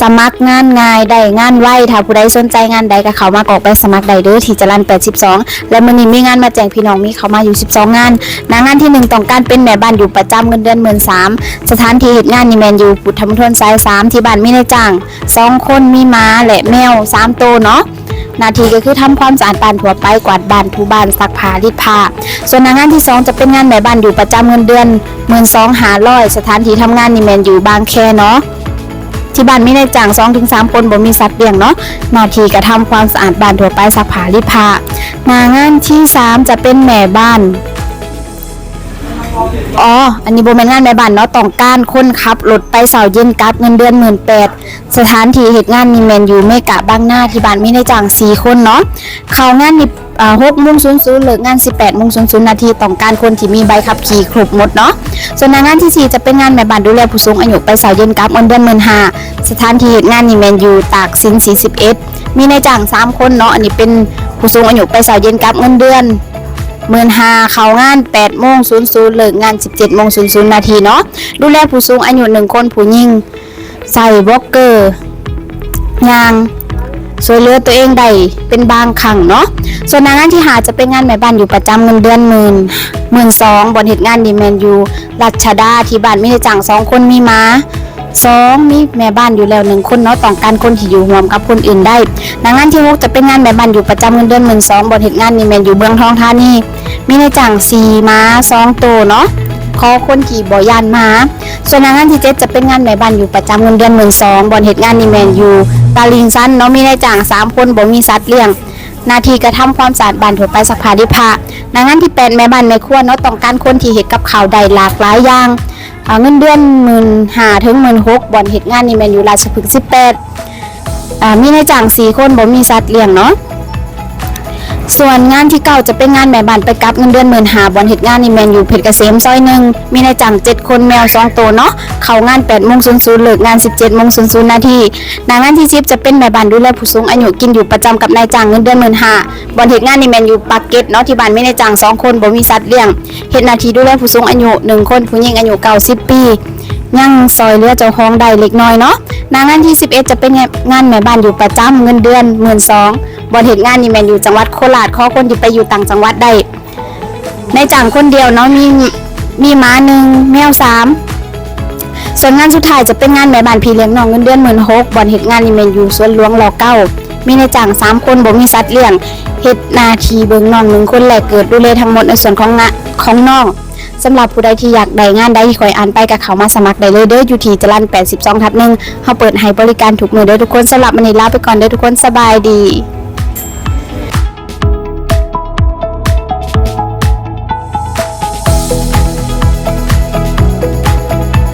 สมัครงานง่ายได้งานไวถ้าผู้ใดสนใจงานใดก็เข้ามากรอกไปสมัครได้เด้อที่จรัญ82และมื้อนี้มีงานมาแจ้งพี่น้องมีเข้ามาอยู่12งานงานที่1ต้องการเป็นแม่บ้านอยู่ประจำเงินเดือน 13,000 สถานที่เฮ็ดงานนี่แม่นอยู่พุทธมณฑลสาย3ที่บ้านมีนายจ้าง2คนมีม้าและแมว3ตัวเนาะหน้าที่ก็คือทำความสะอาดบ้านทั่วไปกวาดบ้านถูบ้านซักผ้ารีดผ้าส่วนงานที่2จะเป็นงานแม่บ้านอยู่ประจำเงินเดือน 12,500 สถานที่ทำงานนี่แม่นอยู่บางแคเนาะที่บ้านมีนายจ้าง 2-3 คนบ่มีสัตว์เลี้ยงเนาะหน้าที่ก็ทำความสะอาดบ้านทั่วไปซักผ้ารีดผ้างานที่3จะเป็นแม่บ้านอันนี้บ่แม่นงานแม่บ้านเนาะต้องการคนขับรถไปเช้าเย็นกลับเงินเดือน 18,000 สถานที่เฮ็ดงานนี่แม่นอยู่เมกะบางนาที่บ้านมีนายจ้าง4คนเนาะเข้างานนี่6:00 เลิกงาน 18:00 นาทีต้องการคนที่มีใบขับขี่ครบหมดเนาะส่วนงานที่4จะเป็นงานแม่บ้านดูแลผู้สูงอายุไปเช้าเย็นกลับเงินเดือน 15,000 สถานที่เฮ็ดงานนี่แม่นอยู่ตากสิน41มีนายจ้าง3คนเนาะอันนี้เป็นผู้สูงอายุไปเช้าเย็นกลับเงินเดือน 15,000 เข้างาน 8:00 เลิกงาน 17:00 นาทีเนาะดูแลผู้สูงอายุ1คนผู้หญิงใส่บล็อกเกอร์ยางช่วยเหลือตัวเองได้เป็นบางครั้งเนาะส่วนงานที่5จะเป็นงานแม่บ้านอยู่ประจำเงินเดือน 12,000 บนเฮ็ดงานดีแมนอยู่รัชดาที่บ้านมีนายจ้าง2คนมีม้า2มีแม่บ้านอยู่แล้ว1คนเนาะต้องการคนที่อยู่ร่วมกับคนอื่นได้งานที่6จะเป็นงานแม่บ้านอยู่ประจำเงินเดือน 12,000 บนเฮ็ดงานนี่แม่นอยู่เมืองทองธานีมีนายจ้าง4ม้า2ตัวเนาะขอคนที่บ่ย่านม้าส่วนงานที่7จะเป็นงานแม่บ้านอยู่ประจำเงินเดือน 12,000 บนเฮ็ดงานนี่แม่นอยู่ตาลิงซันเนาะมีนายจ้าง3คนบ่มีสัตว์เลี้ยงหน้าที่กระทำความสะอาดบ้านทั่วไปซักผ้ารีดผ้างานที่8แม่บ้านแม่ครัวเนาะต้องการคนที่เฮ็ดกับข้าวได้หลากหลายอย่างเงินเดือน 15,000 ถึง 16,000 บ่อนเฮ็ดงานนี่แม่นอยู่ราชพฤกษ์18มีนายจ้าง4คนบ่มีสัตว์เลี้ยงเนาะส่วนงานที่9จะเป็นงานแม่บ้านไปกับเงินเดือน 15,000 บ่อนเฮ็ดงานนี่แม่นอยู่เพชรเกษมซอย1มีนายจ้าง7คนแมว2ตัวเนาะเข้างาน 8:00 เลิกงาน 17:00 นาทีงานที่10จะเป็นแม่บ้านดูแลผู้สูงอายุกินอยู่ประจำกับนายจ้างเงินเดือน 15,000 บ่อนเฮ็ดงานนี่แม่นอยู่ปากเกร็ดเนาะที่บ้านมีนายจ้าง2คนบ่มีสัตว์เลี้ยงเฮ็ดหน้าที่ดูแลผู้สูงอายุ1คนผู้หญิงอายุ90ปียังซอยเหลือเจ้าของได้เล็กน้อยเนาะงานที่11จะเป็นงานแม่บ้านอยู่ประจำเงินเดือน 12,000 บ่เฮ็ดงานนี่แม่นอยู่จังหวัดโคราชขอคนที่ไปอยู่ต่างจังหวัดได้นายจ้างคนเดียวเนาะมีม้า1แมว3ส่วนงานสุดท้ายจะเป็นงานแม่บ้านพี่เลี้ยงน้องเงินเดือน 16,000 บ่เฮ็ดงานนี่แม่นอยู่สวนหลวงร9มีนายจ้าง3คนบ่มีสัตว์เลี้ยงเฮ็ดหน้าที่เบิ่งน้อง1คนแลกเกิดดูแลทั้งหมดในส่วนของน้องสำหรับผู้ใดที่อยากได้งานใดที่คอยอ่านไปก็เข้ามาสมัครได้เลยเด้ออยู่ที่จรัญ82/1เฮาเปิดให้บริการทุกมื้อเด้อทุกคนสำหรับมื้อนี้ลาไปก่อนเด้อทุกคนสบายดี